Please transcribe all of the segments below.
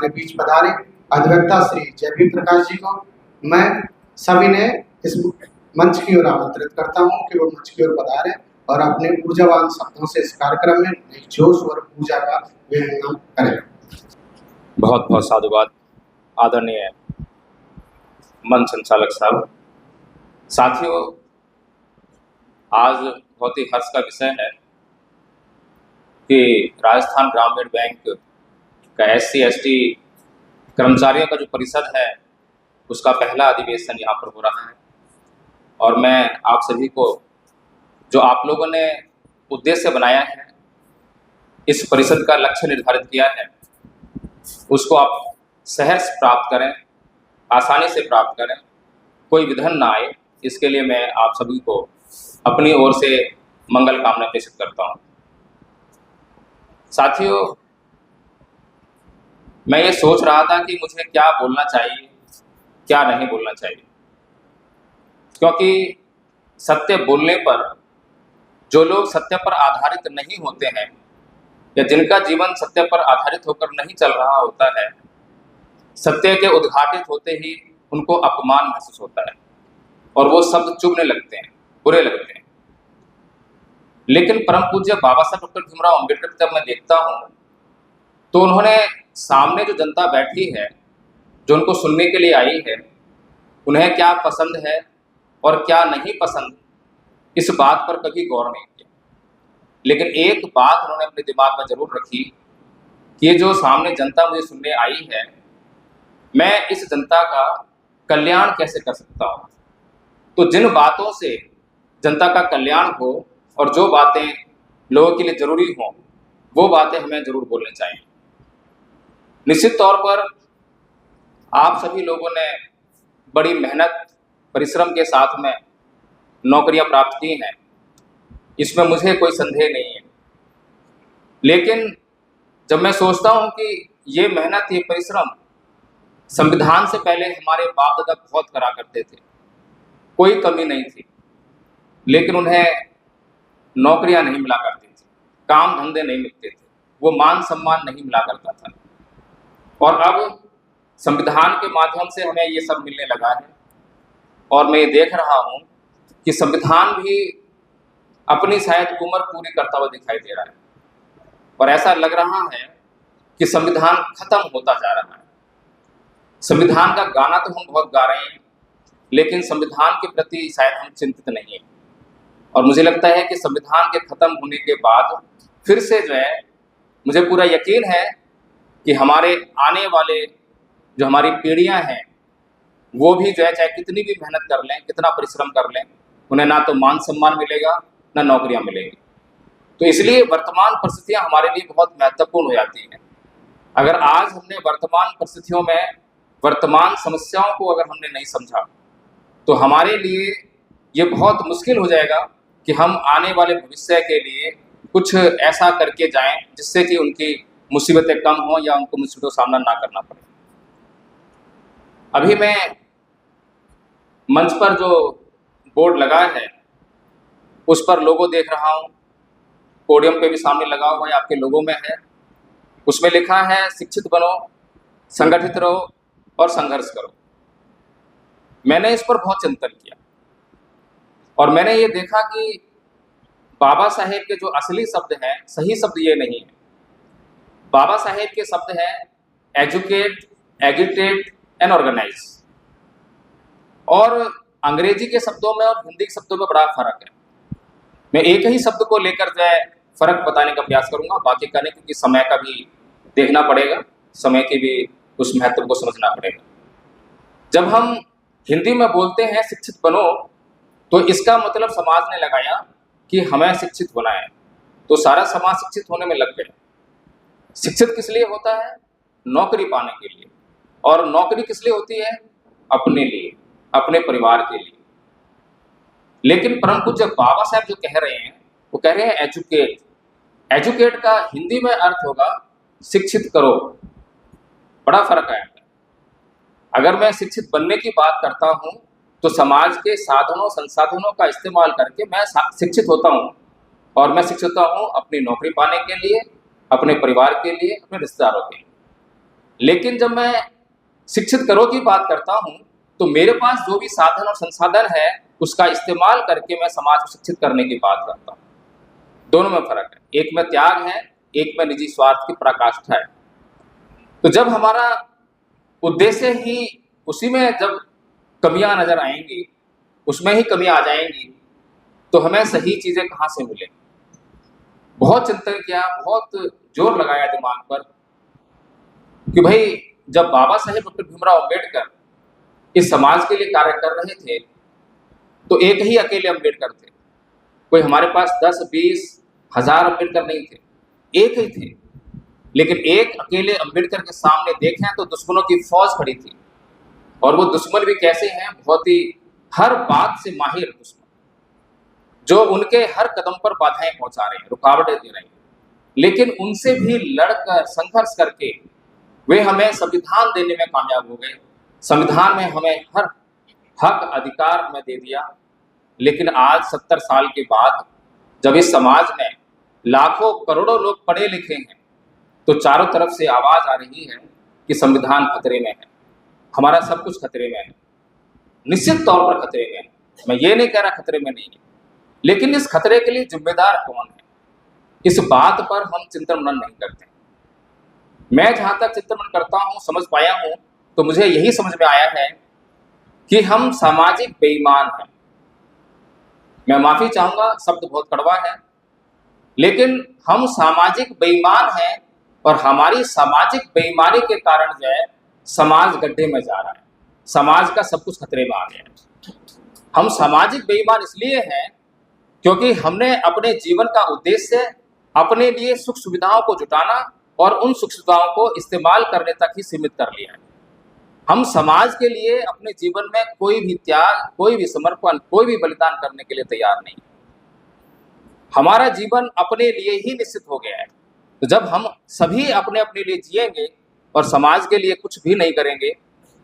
हमारे बीच पधारे अधिवक्ता श्री जयवीर प्रकाश जी को मैं सभी ने इस मंच की ओर आमंत्रित करता हूं कि वो मंच की ओर पधारे और अपने ऊर्जावान शब्दों से इस कार्यक्रम में नई जोश और ऊर्जा का विहंगम करें। बहुत बहुत साधुवाद आदरणीय मंच संचालक साहब। साथियों, आज बहुत ही हर्ष का विषय है कि राजस्थान ग्रामीण बैंक का SC/ST कर्मचारियों का जो परिषद है उसका पहला अधिवेशन यहाँ पर हो रहा है और मैं आप सभी को जो आप लोगों ने उद्देश्य बनाया है, इस परिषद का लक्ष्य निर्धारित किया है, उसको आप सहर्ष प्राप्त करें, आसानी से प्राप्त करें, कोई विघ्न ना आए, इसके लिए मैं आप सभी को अपनी ओर से मंगल कामना प्रेषित करता हूँ। साथियों, मैं ये सोच रहा था कि मुझे क्या बोलना चाहिए, क्या नहीं बोलना चाहिए, क्योंकि सत्य बोलने पर जो लोग सत्य पर आधारित नहीं होते हैं या जिनका जीवन सत्य पर आधारित होकर नहीं चल रहा होता है, सत्य के उद्घाटित होते ही उनको अपमान महसूस होता है और वो शब्द चुभने लगते हैं, बुरे लगते हैं। लेकिन परम पूज्य बाबा साहब डॉक्टर भीमराव अम्बेडकर जब मैं देखता हूँ तो उन्होंने सामने जो जनता बैठी है, जो उनको सुनने के लिए आई है, उन्हें क्या पसंद है और क्या नहीं पसंद, इस बात पर कभी गौर नहीं किया। लेकिन एक बात उन्होंने अपने दिमाग में जरूर रखी कि ये जो सामने जनता मुझे सुनने आई है, मैं इस जनता का कल्याण कैसे कर सकता हूँ। तो जिन बातों से जनता का कल्याण हो और जो बातें लोगों के लिए जरूरी हों, वो बातें हमें जरूर बोलनी चाहिए। निश्चित तौर पर आप सभी लोगों ने बड़ी मेहनत परिश्रम के साथ में नौकरियां प्राप्त की हैं, इसमें मुझे कोई संदेह नहीं है। लेकिन जब मैं सोचता हूं कि ये मेहनत, ये परिश्रम संविधान से पहले हमारे बाप दादा बहुत करा करते थे, कोई कमी नहीं थी, लेकिन उन्हें नौकरियां नहीं मिला करती थी, काम धंधे नहीं मिलते थे, वो मान सम्मान नहीं मिला करता था। और अब संविधान के माध्यम से हमें ये सब मिलने लगा है और मैं ये देख रहा हूँ कि संविधान भी अपनी शायद उम्र पूरी करता हुआ दिखाई दे रहा है और ऐसा लग रहा है कि संविधान खत्म होता जा रहा है। संविधान का गाना तो हम बहुत गा रहे हैं, लेकिन संविधान के प्रति शायद हम चिंतित नहीं हैं। और मुझे लगता है कि संविधान के खत्म होने के बाद फिर से जो है, मुझे पूरा यकीन है कि हमारे आने वाले जो हमारी पीढ़ियां हैं, वो भी जो है चाहे कितनी भी मेहनत कर लें, कितना परिश्रम कर लें, उन्हें ना तो मान सम्मान मिलेगा, ना नौकरियां मिलेंगी। तो इसलिए वर्तमान परिस्थितियां हमारे लिए बहुत महत्वपूर्ण हो जाती हैं। अगर आज हमने वर्तमान परिस्थितियों में वर्तमान समस्याओं को अगर हमने नहीं समझा, तो हमारे लिए ये बहुत मुश्किल हो जाएगा कि हम आने वाले भविष्य के लिए कुछ ऐसा करके जाएं जिससे कि उनकी मुसीबतें कम हों या उनको मुसीबतों का सामना ना करना पड़े। अभी मैं मंच पर जो बोर्ड लगा है उस पर लोगो देख रहा हूँ, पोडियम पे भी सामने लगा हुआ है, आपके लोगों में है। उसमें लिखा है शिक्षित बनो, संगठित रहो और संघर्ष करो। मैंने इस पर बहुत चिंतन किया और मैंने ये देखा कि बाबा साहेब के जो असली शब्द हैं, सही शब्द ये नहीं है। बाबा साहेब के शब्द हैं एजुकेट, एगिटेट एंड ऑर्गेनाइज। और अंग्रेजी के शब्दों में और हिंदी के शब्दों में बड़ा फर्क है। मैं एक ही शब्द को लेकर जो है फर्क बताने का प्रयास करूंगा, बाकी का नहीं, क्योंकि समय का भी देखना पड़ेगा, समय के भी उस महत्व को समझना पड़ेगा। जब हम हिंदी में बोलते हैं शिक्षित बनो, तो इसका मतलब समाज ने लगाया कि हमें शिक्षित होना है, तो सारा समाज शिक्षित होने में लग गया। शिक्षित किस लिए होता है? नौकरी पाने के लिए। और नौकरी किस लिए होती है? अपने लिए, अपने परिवार के लिए। लेकिन परम पूज्य बाबा साहब जो कह रहे हैं, वो कह रहे हैं एजुकेट। एजुकेट का हिंदी में अर्थ होगा शिक्षित करो। बड़ा फर्क है। अगर मैं शिक्षित बनने की बात करता हूं तो समाज के साधनों संसाधनों का इस्तेमाल करके मैं शिक्षित होता हूं, और मैं शिक्षित होता हूं अपनी नौकरी पाने के लिए, अपने परिवार के लिए, अपने रिश्तेदारों के लिए। लेकिन जब मैं शिक्षित करो की बात करता हूँ तो मेरे पास जो भी साधन और संसाधन है उसका इस्तेमाल करके मैं समाज को शिक्षित करने की बात करता हूँ। दोनों में फर्क है, एक में त्याग है, एक में निजी स्वार्थ की पराकाष्ठा है। तो जब हमारा उद्देश्य ही उसी में जब कमियां नजर आएंगी, उसमें ही कमियां आ जाएंगी, तो हमें सही चीजें कहाँ से मिलेंगी। बहुत चिंतन किया, बहुत जोर लगाया दिमाग पर कि भाई जब बाबा साहेब डॉक्टर भीमराव अंबेडकर इस समाज के लिए कार्य कर रहे थे तो एक ही अकेले अंबेडकर थे, कोई हमारे पास 10-20 हजार अंबेडकर नहीं थे, एक ही थे। लेकिन एक अकेले अंबेडकर के सामने देखें तो दुश्मनों की फौज खड़ी थी, और वो दुश्मन भी कैसे हैं, बहुत ही हर बात से माहिर दुश्मन, जो उनके हर कदम पर बाधाएं पहुंचा रहे हैं, रुकावटें दे रहे हैं। लेकिन उनसे भी लड़कर संघर्ष करके वे हमें संविधान देने में कामयाब हो गए। संविधान में हमें हर हक अधिकार हमें दे दिया। लेकिन आज 70 साल के बाद जब इस समाज में लाखों करोड़ों लोग पढ़े लिखे हैं तो चारों तरफ से आवाज आ रही है कि संविधान खतरे में है, हमारा सब कुछ खतरे में है। निश्चित तौर पर खतरे में है, मैं ये नहीं कह रहा खतरे में नहीं है, लेकिन इस खतरे के लिए जिम्मेदार कौन है, इस बात पर हम चिंतन मनन नहीं करते। मैं जहां तक चिंतन मनन करता हूं, समझ पाया हूं, तो मुझे यही समझ में आया है कि हम सामाजिक बेईमान हैं। मैं माफी चाहूंगा, शब्द बहुत कड़वा है, लेकिन हम सामाजिक बेईमान हैं और हमारी सामाजिक बेईमानी के कारण जो है समाज गड्ढे में जा रहा है, समाज का सब कुछ खतरे में आ गया है। हम सामाजिक बेईमान इसलिए हैं क्योंकि हमने अपने जीवन का उद्देश्य अपने लिए सुख सुविधाओं को जुटाना और उन सुख सुविधाओं को इस्तेमाल करने तक ही सीमित कर लिया है। हम समाज के लिए अपने जीवन में कोई भी त्याग, कोई भी समर्पण, कोई भी बलिदान करने के लिए तैयार नहीं। हमारा जीवन अपने लिए ही निश्चित हो गया है। तो जब हम सभी अपने अपने लिए जिएंगे और समाज के लिए कुछ भी नहीं करेंगे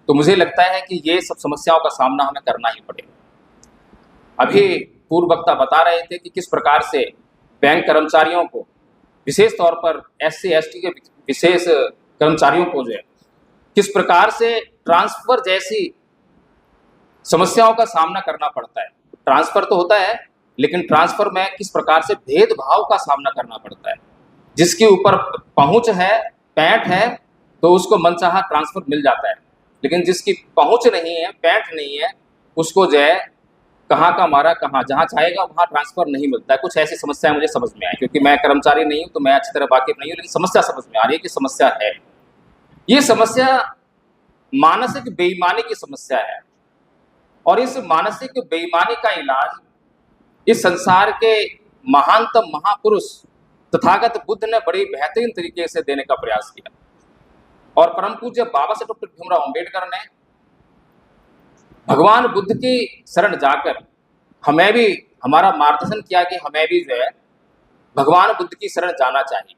तो मुझे लगता है कि ये सब समस्याओं का सामना हमें करना ही पड़ेगा। अभी पूर्व वक्ता बता रहे थे कि किस प्रकार से बैंक कर्मचारियों को, विशेष तौर पर SC ST के विशेष कर्मचारियों को जो है किस प्रकार से ट्रांसफर जैसी समस्याओं का सामना करना पड़ता है। ट्रांसफर तो होता है, लेकिन ट्रांसफर में किस प्रकार से भेदभाव का सामना करना पड़ता है। जिसके ऊपर पहुंच है, पैंठ है, तो उसको मनचाहा ट्रांसफर मिल जाता है, लेकिन जिसकी पहुंच नहीं है, पैंठ नहीं है, उसको जो है कहाँ का मारा कहाँ, जहाँ चाहेगा वहाँ ट्रांसफर नहीं मिलता है। कुछ ऐसी समस्या मुझे समझ में आई, क्योंकि मैं कर्मचारी नहीं हूँ तो मैं अच्छी तरह वाकिफ नहीं हूँ, लेकिन समस्या समझ में आ रही है कि समस्या है। ये समस्या मानसिक बेईमानी की समस्या है, और इस मानसिक बेईमानी का इलाज इस संसार के महानतम महापुरुष तथागत बुद्ध ने बड़ी बेहतरीन तरीके से देने का प्रयास किया। और परम पूज्य बाबा साहेब डॉक्टर भीमराव अंबेडकर ने भगवान बुद्ध की शरण जाकर हमें भी हमारा मार्गदर्शन किया कि हमें भी जो है भगवान बुद्ध की शरण जाना चाहिए।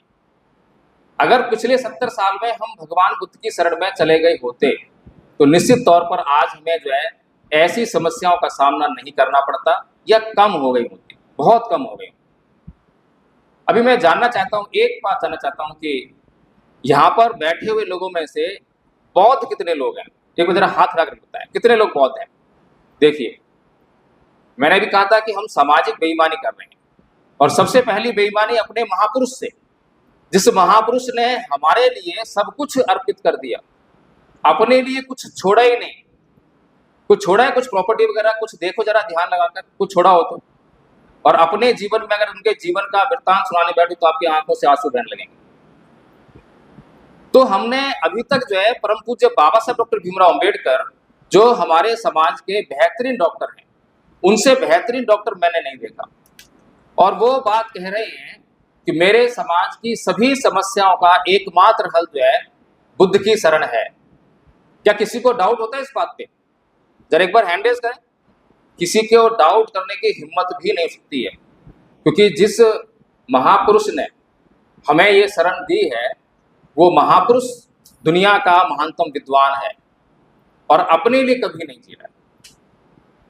अगर पिछले 70 साल में हम भगवान बुद्ध की शरण में चले गए होते तो निश्चित तौर पर आज हमें जो है ऐसी समस्याओं का सामना नहीं करना पड़ता, या कम हो गई होती, बहुत कम हो गई। अभी मैं जानना चाहता हूँ, एक बात जानना चाहता हूँ कि यहाँ पर बैठे हुए लोगों में से बौद्ध कितने लोग हैं? एक बार जरा हाथ रख बताएं, कितने लोग बौद्ध हैं? देखिए, मैंने भी कहा था कि हम सामाजिक बेईमानी कर रहे हैं, और सबसे पहली बेईमानी अपने महापुरुष से, जिस महापुरुष ने हमारे लिए सब कुछ अर्पित कर दिया, अपने लिए कुछ छोड़ा ही नहीं। कुछ छोड़ा है, कुछ प्रॉपर्टी वगैरह, कुछ देखो जरा ध्यान लगाकर, कुछ छोड़ा हो तो। और अपने जीवन में अगर उनके जीवन का वृत्तांत सुनाने बैठे तो आपकी आंखों से आंसू बहने लगेंगे। तो हमने अभी तक जो है परम पूज्य बाबा साहेब डॉक्टर भीमराव अंबेडकर, जो हमारे समाज के बेहतरीन डॉक्टर हैं, उनसे बेहतरीन डॉक्टर मैंने नहीं देखा। और वो बात कह रहे हैं कि मेरे समाज की सभी समस्याओं का एकमात्र हल जो है बुद्ध की शरण है। क्या किसी को डाउट होता है इस बात पे? जरा एक बार हैंड रेज करें। किसी को डाउट करने की हिम्मत भी नहीं सकती है, क्योंकि जिस महापुरुष ने हमें ये शरण दी है वो महापुरुष दुनिया का महानतम विद्वान है और अपने लिए कभी नहीं जी रहा।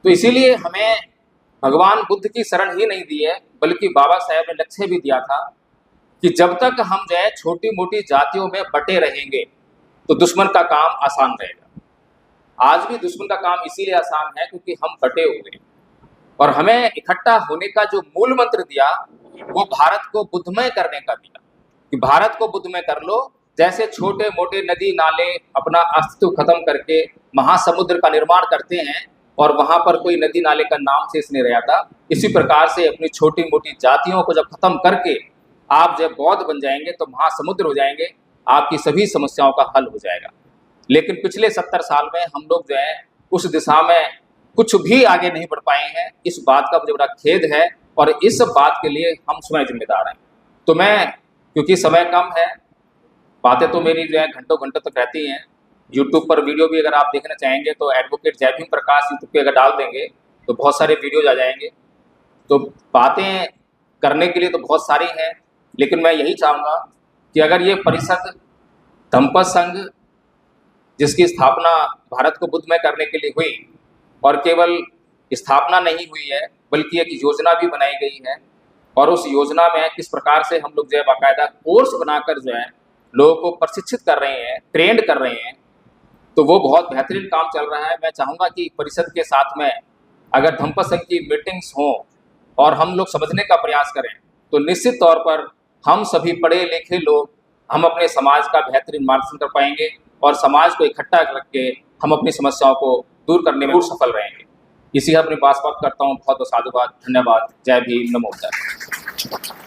तो इसीलिए हमें भगवान बुद्ध की शरण ही नहीं दी है, बल्कि बाबा साहेब ने लक्ष्य भी दिया था कि जब तक हम जो है छोटी मोटी जातियों में बटे रहेंगे, तो दुश्मन का काम आसान रहेगा। आज भी दुश्मन का काम इसीलिए आसान है क्योंकि हम बटे हुए हैं, और हमें इकट्ठा होने का जो मूल मंत्र दिया वो भारत को बुद्धमय करने का दिया कि भारत को बुद्धमय कर लो। जैसे छोटे मोटे नदी नाले अपना अस्तित्व खत्म करके महासमुद्र का निर्माण करते हैं और वहां पर कोई नदी नाले का नाम शेष नहीं रह जाता, इसी प्रकार से अपनी छोटी मोटी जातियों को जब खत्म करके आप जब बौद्ध बन जाएंगे तो महासमुद्र हो जाएंगे, आपकी सभी समस्याओं का हल हो जाएगा। लेकिन पिछले 70 साल में हम लोग जो है उस दिशा में कुछ भी आगे नहीं बढ़ पाए हैं। इस बात का मुझे बड़ा खेद है और इस बात के लिए हम स्वयं जिम्मेदार हैं। तो मैं, क्योंकि समय कम है, बातें तो मेरी जो है घंटों घंटों तक रहती हैं। यूट्यूब पर वीडियो भी अगर आप देखना चाहेंगे तो एडवोकेट जय भीम प्रकाश यूट्यूब पे अगर डाल देंगे तो बहुत सारे वीडियोज आ जाएंगे। तो बातें करने के लिए तो बहुत सारी हैं, लेकिन मैं यही चाहूँगा कि अगर ये परिषद धम्मपद संघ जिसकी स्थापना भारत को बुद्धमय करने के लिए हुई, और केवल स्थापना नहीं हुई है बल्कि एक योजना भी बनाई गई है, और उस योजना में किस प्रकार से हम लोग जो है बाकायदा कोर्स बनाकर जो है लोगों को प्रशिक्षित कर रहे हैं, ट्रेंड कर रहे हैं, तो वो बहुत बेहतरीन काम चल रहा है। मैं चाहूँगा कि परिषद के साथ में अगर धम्मपद संघ की मीटिंग्स हों और हम लोग समझने का प्रयास करें तो निश्चित तौर पर हम सभी पढ़े लिखे लोग हम अपने समाज का बेहतरीन मार्गदर्शन कर पाएंगे और समाज को इकट्ठा करके हम अपनी समस्याओं को दूर करने में सफल रहेंगे। इसी अपनी बात करता हूँ। बहुत बहुत साधुवाद, धन्यवाद, जय भीम, नमो बुद्धाय।